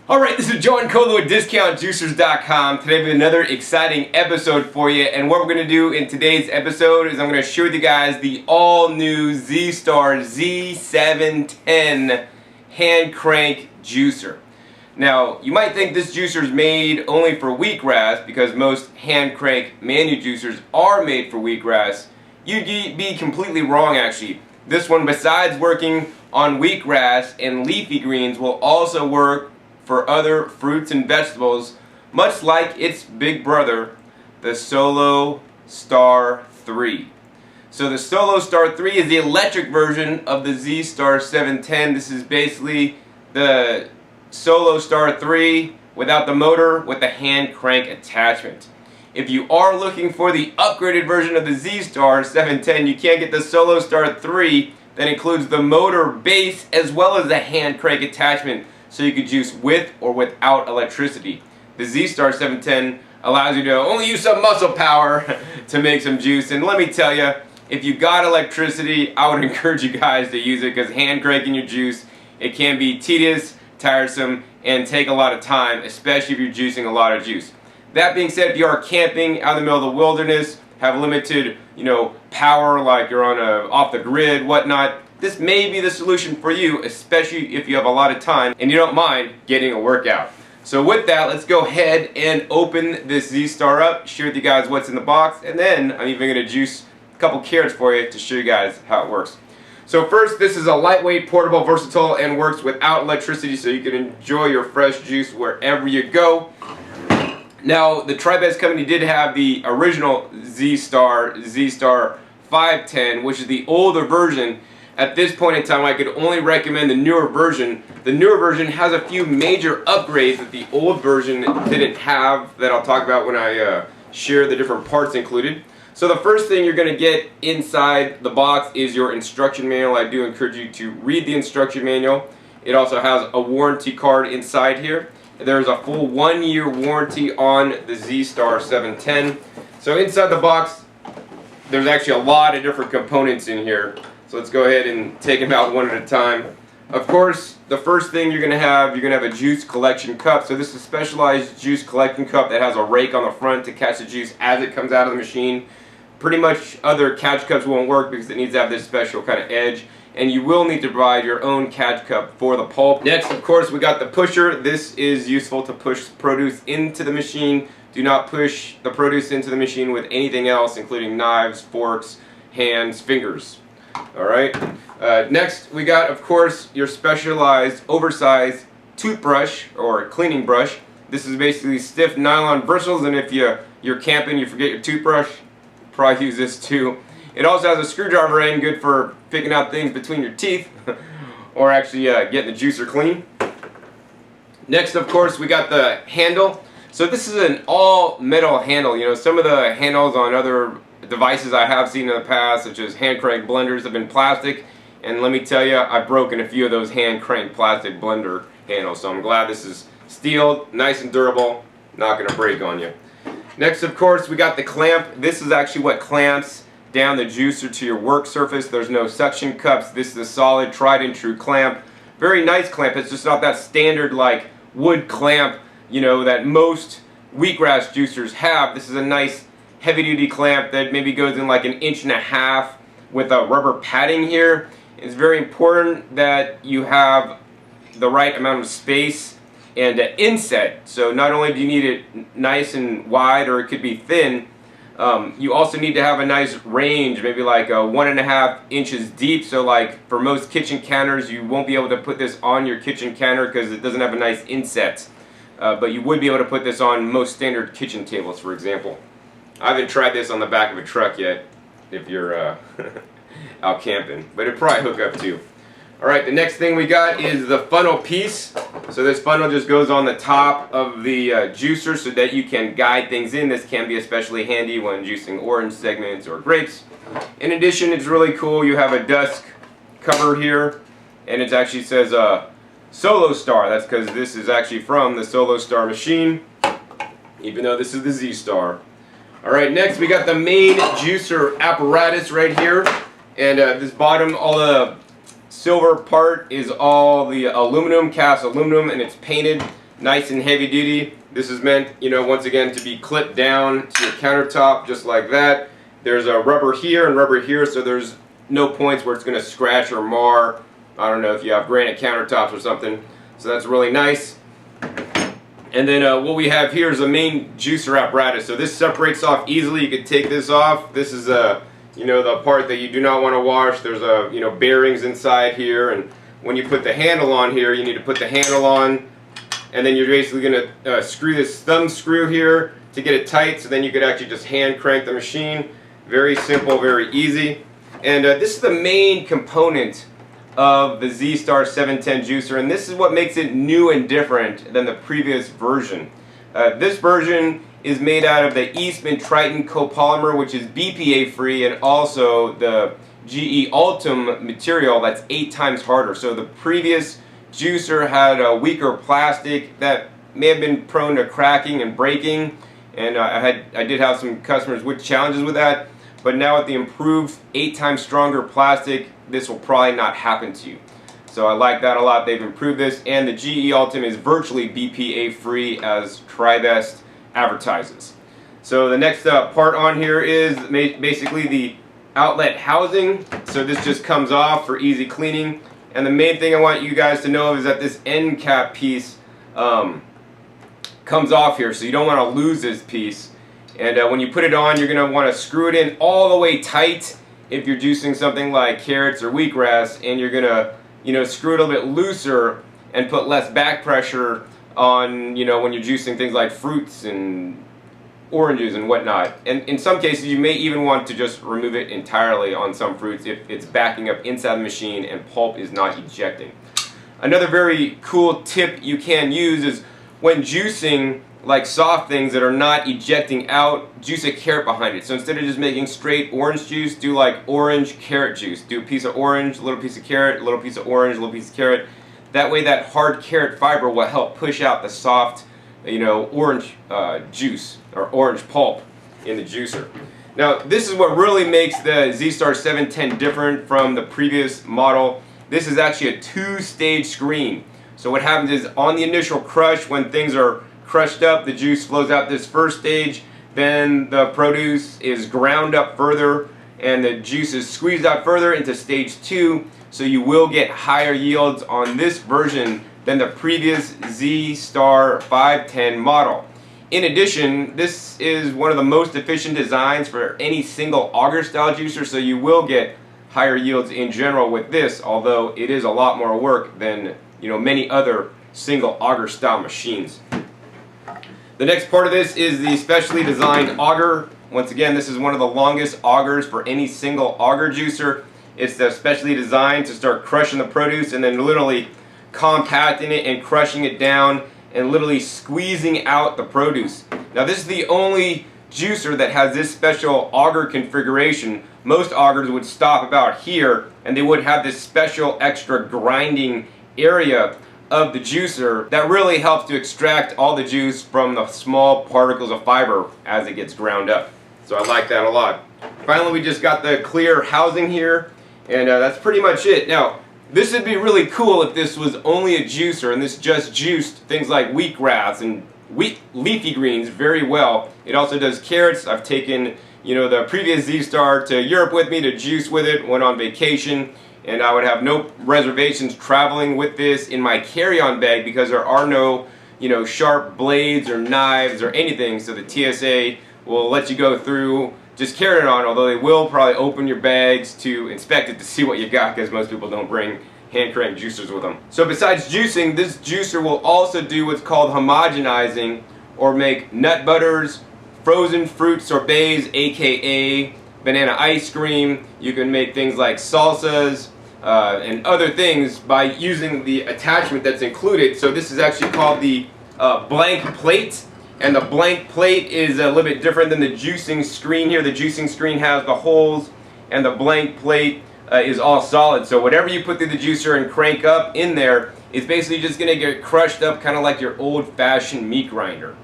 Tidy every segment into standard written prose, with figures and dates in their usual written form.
Alright, this is Joe and Colo at DiscountJuicers.com. Today we have another exciting episode for you, and what we're going to do in today's episode is I'm going to share with you guys the all-new Z-Star Z-710 hand crank juicer. Now, you might think this juicer is made only for wheatgrass because most hand crank manual juicers are made for wheatgrass. You'd be completely wrong actually. This one, besides working on wheatgrass and leafy greens, will also work for other fruits and vegetables, much like its big brother, the Solo Star 3. So the Solo Star 3 is the electric version of the Z-Star 710. This is basically the Solo Star 3 without the motor with the hand crank attachment. If you are looking for the upgraded version of the Z-Star 710, you can't get the Solo Star 3 that includes the motor base as well as the hand crank attachment, so you could juice with or without electricity. The Z-Star 710 allows you to only use some muscle power to make some juice, and let me tell you, if you got electricity, I would encourage you guys to use it, because hand cranking your juice, it can be tedious, tiresome, and take a lot of time, especially if you're juicing a lot of juice. That being said, if you are camping out in the middle of the wilderness, have limited, power, like you're on off the grid, whatnot, this may be the solution for you, especially if you have a lot of time and you don't mind getting a workout. So with that, let's go ahead and open this Z-Star up, share with you guys what's in the box, and then I'm even going to juice a couple carrots for you to show you guys how it works. So first, this is a lightweight, portable, versatile, and works without electricity, so you can enjoy your fresh juice wherever you go. Now, the Tri-Best company did have the original Z-Star 510, which is the older version. At this point in time, I could only recommend the newer version. The newer version has a few major upgrades that the old version didn't have, that I'll talk about when I share the different parts included. So the first thing you're going to get inside the box is your instruction manual. I do encourage you to read the instruction manual. It also has a warranty card inside here. There's a full 1-year warranty on the Z-Star 710. So inside the box, there's actually a lot of different components in here. So let's go ahead and take them out one at a time. Of course, the first thing you're going to have a juice collection cup. So this is a specialized juice collection cup that has a rake on the front to catch the juice as it comes out of the machine. Pretty much other catch cups won't work because it needs to have this special kind of edge. And you will need to provide your own catch cup for the pulp. Next, of course, we got the pusher. This is useful to push produce into the machine. Do not push the produce into the machine with anything else, including knives, forks, hands, fingers. Alright, next we got, of course, your specialized oversized toothbrush or cleaning brush. This is basically stiff nylon bristles, and if you're camping, you forget your toothbrush, probably use this too. It also has a screwdriver end, good for picking out things between your teeth or actually getting the juicer clean. Next, of course, we got the handle. So this is an all metal handle. Some of the handles on other devices I have seen in the past, such as hand crank blenders, have been plastic, and let me tell you, I've broken a few of those hand crank plastic blender handles, so I'm glad this is steel, nice and durable, not going to break on you. Next, of course, we got the clamp. This is actually what clamps down the juicer to your work surface. There's no suction cups. This is a solid, tried and true clamp. Very nice clamp. It's just not that standard like wood clamp, that most wheatgrass juicers have. This is a nice heavy-duty clamp that maybe goes in like 1.5 inches with a rubber padding here. It's very important that you have the right amount of space and inset. So not only do you need it nice and wide, or it could be thin, you also need to have a nice range, maybe like 1.5 inches deep. So like for most kitchen counters, you won't be able to put this on your kitchen counter because it doesn't have a nice inset. But you would be able to put this on most standard kitchen tables, for example. I haven't tried this on the back of a truck yet, if you're out camping, but it'd probably hook up too. Alright, the next thing we got is the funnel piece. So this funnel just goes on the top of the juicer so that you can guide things in. This can be especially handy when juicing orange segments or grapes. In addition, it's really cool, you have a dust cover here, and it actually says Solo Star. That's because this is actually from the Solo Star machine, even though this is the Z-Star. Alright, next we got the main juicer apparatus right here. And this bottom, all the silver part is all the aluminum, cast aluminum, and it's painted nice and heavy duty. This is meant, you know, once again to be clipped down to your countertop just like that. There's a rubber here and rubber here, so there's no points where it's going to scratch or mar. I don't know if you have granite countertops or something. So that's really nice. And then what we have here is the main juicer apparatus. So this separates off easily. You could take this off. This is you know, the part that you do not want to wash. There's you know, bearings inside here, and when you put the handle on here, you need to put the handle on, and then you're basically going to screw this thumb screw here to get it tight, so then you could actually just hand crank the machine. Very simple, very easy. And this is the main component of the Z-710 juicer, and this is what makes it new and different than the previous version. This version is made out of the Eastman Triton copolymer, which is BPA free, and also the GE Ultim material that's 8 times harder. So the previous juicer had a weaker plastic that may have been prone to cracking and breaking, and I did have some customers with challenges with that. But now with the improved 8 times stronger plastic, this will probably not happen to you. So I like that a lot. They've improved this, and the GE Ultim is virtually BPA free, as TriBest advertises. So the next part on here is basically the outlet housing. So this just comes off for easy cleaning. And the main thing I want you guys to know is that this end cap piece comes off here, so you don't want to lose this piece. And when you put it on, you're going to want to screw it in all the way tight if you're juicing something like carrots or wheatgrass, and you're going to, you know, screw it a little bit looser and put less back pressure on, you know, when you're juicing things like fruits and oranges and whatnot. And in some cases, you may even want to just remove it entirely on some fruits if it's backing up inside the machine and pulp is not ejecting. Another very cool tip you can use is when juicing like soft things that are not ejecting out, juice a carrot behind it. So instead of just making straight orange juice, do like orange carrot juice. Do a piece of orange, a little piece of carrot, a little piece of orange, a little piece of carrot. That way that hard carrot fiber will help push out the soft, you know, orange juice or orange pulp in the juicer. Now this is what really makes the Z-710 different from the previous model. This is actually a 2-stage screen. So what happens is on the initial crush, when things are crushed up, the juice flows out this first stage, then the produce is ground up further and the juice is squeezed out further into stage 2, so you will get higher yields on this version than the previous Z-710 model. In addition, this is one of the most efficient designs for any single auger style juicer, so you will get higher yields in general with this, although it is a lot more work than, you know, many other single auger style machines. The next part of this is the specially designed auger. Once again, this is one of the longest augers for any single auger juicer. It's specially designed to start crushing the produce and then literally compacting it and crushing it down and literally squeezing out the produce. Now this is the only juicer that has this special auger configuration. Most augers would stop about here and they would have this special extra grinding area of the juicer that really helps to extract all the juice from the small particles of fiber as it gets ground up. So I like that a lot. Finally, we just got the clear housing here, and that's pretty much it. Now, this would be really cool if this was only a juicer and this just juiced things like wheatgrass and leafy greens very well. It also does carrots. I've taken, you know, the previous Z-Star to Europe with me to juice with it, went on vacation. And I would have no reservations traveling with this in my carry-on bag because there are no, you know, sharp blades or knives or anything. So the TSA will let you go through, just carry it on, although they will probably open your bags to inspect it to see what you got because most people don't bring hand crank juicers with them. So besides juicing, this juicer will also do what's called homogenizing, or make nut butters, frozen fruit sorbets, aka banana ice cream. You can make things like salsas, and other things by using the attachment that's included. So this is actually called the blank plate, and the blank plate is a little bit different than the juicing screen here. The juicing screen has the holes, and the blank plate is all solid. So whatever you put through the juicer and crank up in there is basically just going to get crushed up, kind of like your old-fashioned meat grinder.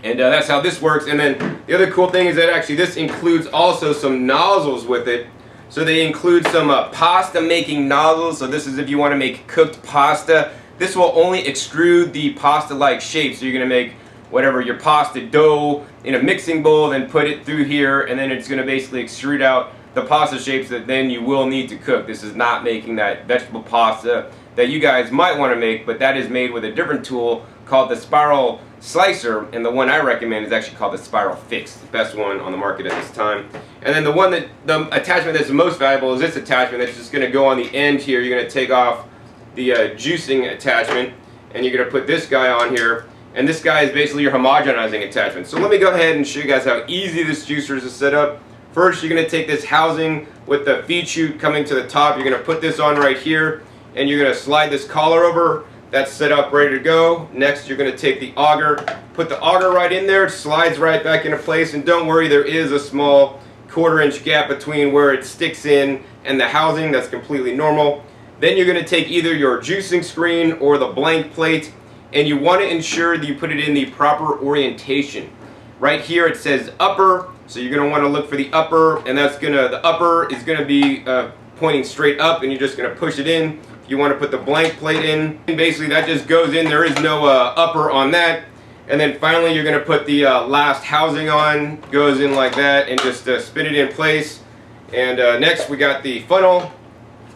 And that's how this works. And then the other cool thing is that actually this includes also some nozzles with it. So they include some pasta making nozzles. So this is if you want to make cooked pasta. This will only extrude the pasta like shape. So you're going to make whatever your pasta dough in a mixing bowl, then put it through here, and then it's going to basically extrude out the pasta shapes that then you will need to cook. This is not making that vegetable pasta that you guys might want to make, but that is made with a different tool called the spiral slicer, and the one I recommend is actually called the Spiral Fix, the best one on the market at this time. And then the attachment that's the most valuable is this attachment that's just going to go on the end here. You're going to take off the juicing attachment, and you're going to put this guy on here. And this guy is basically your homogenizing attachment. So let me go ahead and show you guys how easy this juicer is to set up. First, you're going to take this housing with the feed chute coming to the top. You're going to put this on right here, and you're going to slide this collar over. That's set up, ready to go. Next, you're going to take the auger, put the auger right in there. It slides right back into place. And don't worry, there is a small 1/4 inch gap between where it sticks in and the housing. That's completely normal. Then you're going to take either your juicing screen or the blank plate, and you want to ensure that you put it in the proper orientation. Right here it says upper, so you're going to want to look for the upper, and the upper is going to be pointing straight up, and you're just going to push it in. If you want to put the blank plate in, and basically that just goes in. There is no upper on that. And then finally you're going to put the last housing on, goes in like that, and just spin it in place. And next we got the funnel.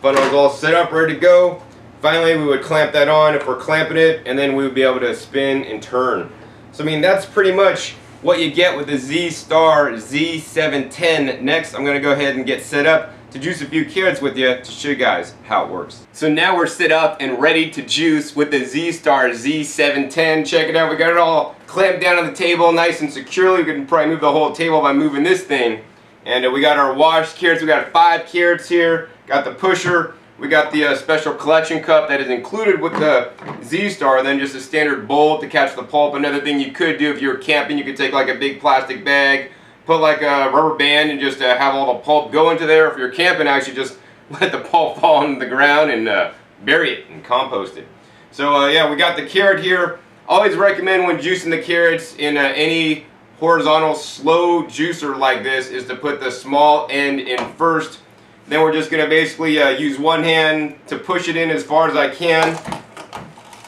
Funnel is all set up, ready to go. Finally, we would clamp that on if we're clamping it, and then we would be able to spin and turn. So I mean, that's pretty much what you get with the Z-Star Z-710. Next, I'm going to go ahead and get set up to juice a few carrots with you to show you guys how it works. So now we're set up and ready to juice with the Z-Star Z-710. Check it out, we got it all clamped down on the table nice and securely. We can probably move the whole table by moving this thing. And we got our washed carrots. We got 5 carrots here. Got the pusher. We got the special collection cup that is included with the Z-Star, then just a standard bowl to catch the pulp. Another thing you could do if you were camping, you could take like a big plastic bag, put like a rubber band, and just have all the pulp go into there. If you're camping, actually just let the pulp fall on the ground and bury it and compost it. So yeah, we got the carrot here. Always recommend when juicing the carrots in any horizontal slow juicer like this is to put the small end in first. Then we're just going to basically use one hand to push it in as far as I can.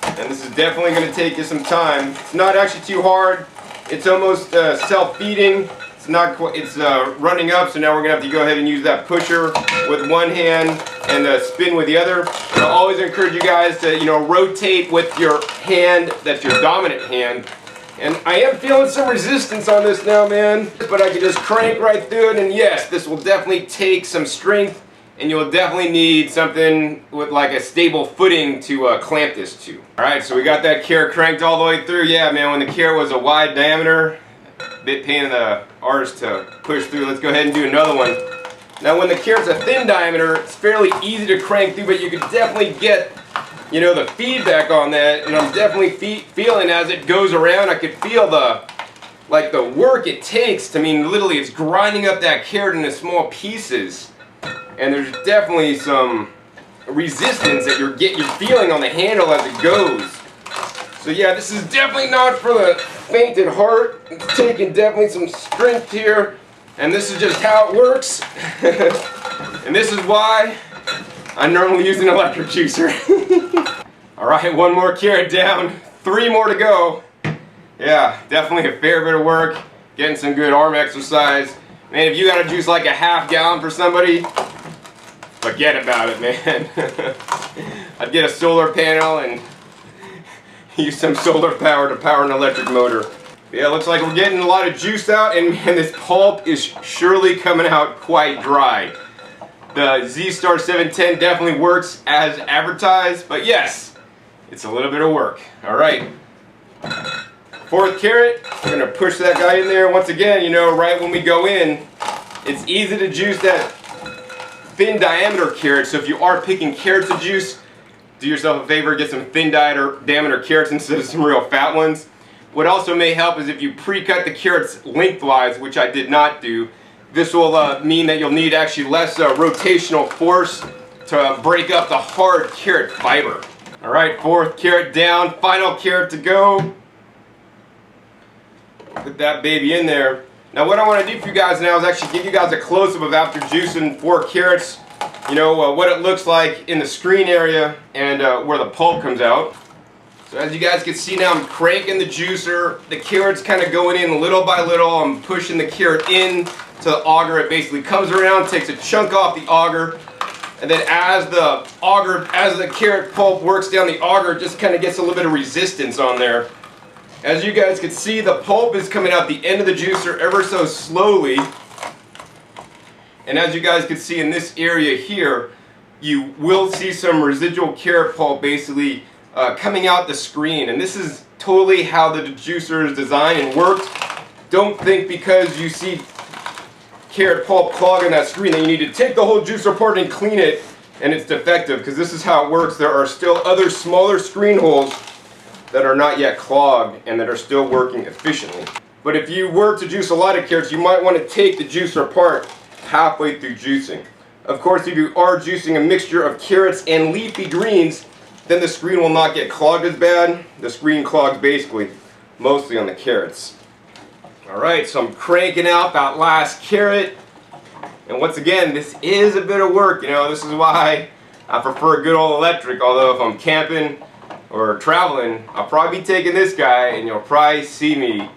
And this is definitely going to take you some time. It's not actually too hard. It's almost self-feeding. It's not quite, it's running up, so now we're going to have to go ahead and use that pusher with one hand and spin with the other. I always encourage you guys to, rotate with your hand, that's your dominant hand. And I am feeling some resistance on this now, man. But I can just crank right through it, and yes, this will definitely take some strength, and you'll definitely need something with like a stable footing to clamp this to. Alright, so we got that carrot cranked all the way through. Yeah, man, when the carrot was a wide diameter, a bit pain in the arse to push through. Let's go ahead and do another one. Now when the carrot's a thin diameter, it's fairly easy to crank through, but you can definitely get the feedback on that, and I'm definitely feeling as it goes around. I could feel the work it takes. Literally it's grinding up that carrot into small pieces, and there's definitely some resistance that you're feeling on the handle as it goes. So yeah, this is definitely not for the faint at heart. It's taking definitely some strength here, and this is just how it works. And this is why I normally use an electric juicer. Alright, one more carrot down, 3 more to go. Yeah, definitely a fair bit of work, getting some good arm exercise. Man, if you gotta juice like a ½ gallon for somebody, forget about it, man. I'd get a solar panel and use some solar power to power an electric motor. Yeah, looks like we're getting a lot of juice out, and man, this pulp is surely coming out quite dry. The Z-Star 710 definitely works as advertised, but yes, it's a little bit of work. Alright, 4th carrot, we're going to push that guy in there. Once again, right when we go in, it's easy to juice that thin diameter carrot, so if you are picking carrots to juice, do yourself a favor, get some thin diameter carrots instead of some real fat ones. What also may help is if you pre-cut the carrots lengthwise, which I did not do. This will mean that you'll need actually less rotational force to break up the hard carrot fiber. Alright, 4th carrot down, final carrot to go. Put that baby in there. Now what I want to do for you guys now is actually give you guys a close-up of after juicing 4 carrots. You know, what it looks like in the screen area and where the pulp comes out. So as you guys can see now, I'm cranking the juicer. The carrot's kind of going in little by little. I'm pushing the carrot in to the auger. It basically comes around, takes a chunk off the auger, and then as the carrot pulp works down the auger, it just kind of gets a little bit of resistance on there. As you guys can see, the pulp is coming out the end of the juicer ever so slowly. And as you guys can see in this area here, you will see some residual carrot pulp basically coming out the screen. And this is totally how the juicer is designed and works. Don't think because you see carrot pulp clogging that screen that you need to take the whole juicer apart and clean it and it's defective, because this is how it works. There are still other smaller screen holes that are not yet clogged and that are still working efficiently. But if you were to juice a lot of carrots, you might want to take the juicer apart halfway through juicing. Of course, if you are juicing a mixture of carrots and leafy greens, then the screen will not get clogged as bad. The screen clogs basically mostly on the carrots. Alright, so I'm cranking out that last carrot. And once again, this is a bit of work. You know, this is why I prefer good old electric. Although if I'm camping or traveling, I'll probably be taking this guy, and you'll probably see me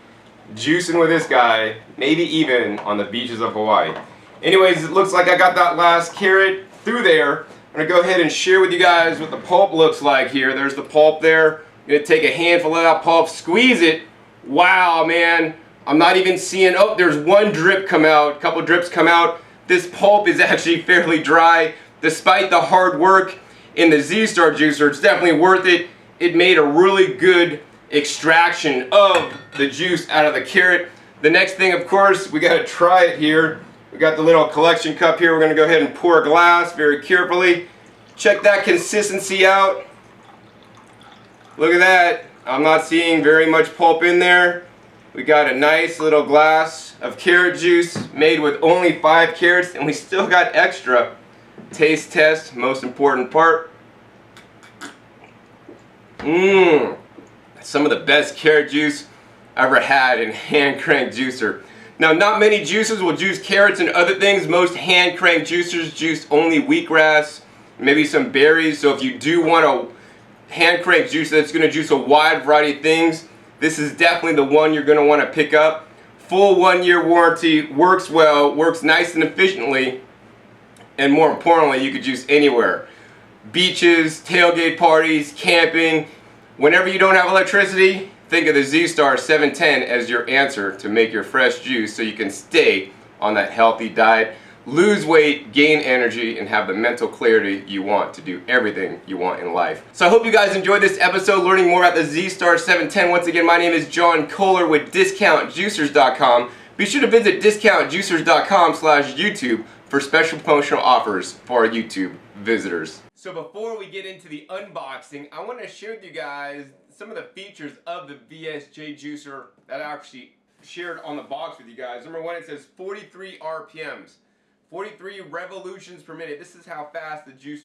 juicing with this guy, maybe even on the beaches of Hawaii. Anyways, it looks like I got that last carrot through there. I'm going to go ahead and share with you guys what the pulp looks like here. There's the pulp there. I'm going to take a handful of that pulp, squeeze it. Wow, man. I'm not even seeing, oh, there's one drip come out, a couple drips come out. This pulp is actually fairly dry. Despite the hard work in the Z-Star juicer, it's definitely worth it. It made a really good extraction of the juice out of the carrot. The next thing, of course, we got to try it here. We got the little collection cup here. We're going to go ahead and pour a glass very carefully. Check that consistency out. Look at that. I'm not seeing very much pulp in there. We got a nice little glass of carrot juice made with only 5 carrots, and we still got extra. Taste test, most important part. Some of the best carrot juice I ever had in hand crank juicer. Now, not many juicers will juice carrots and other things. Most hand crank juicers juice only wheatgrass, maybe some berries. So if you do want a hand crank juicer that's going to juice a wide variety of things, this is definitely the one you're going to want to pick up. Full 1-year warranty, works well, works nice and efficiently, and more importantly, you could juice anywhere. Beaches, tailgate parties, camping. Whenever you don't have electricity, think of the Z-Star 710 as your answer to make your fresh juice so you can stay on that healthy diet, lose weight, gain energy, and have the mental clarity you want to do everything you want in life. So I hope you guys enjoyed this episode learning more about the Z-Star 710. Once again, my name is John Kohler with DiscountJuicers.com. Be sure to visit DiscountJuicers.com/YouTube for special promotional offers for our YouTube visitors. So before we get into the unboxing, I want to share with you guys some of the features of the VSJ juicer that I actually shared on the box with you guys. Number one, it says 43 RPMs, 43 revolutions per minute. This is how fast the juicer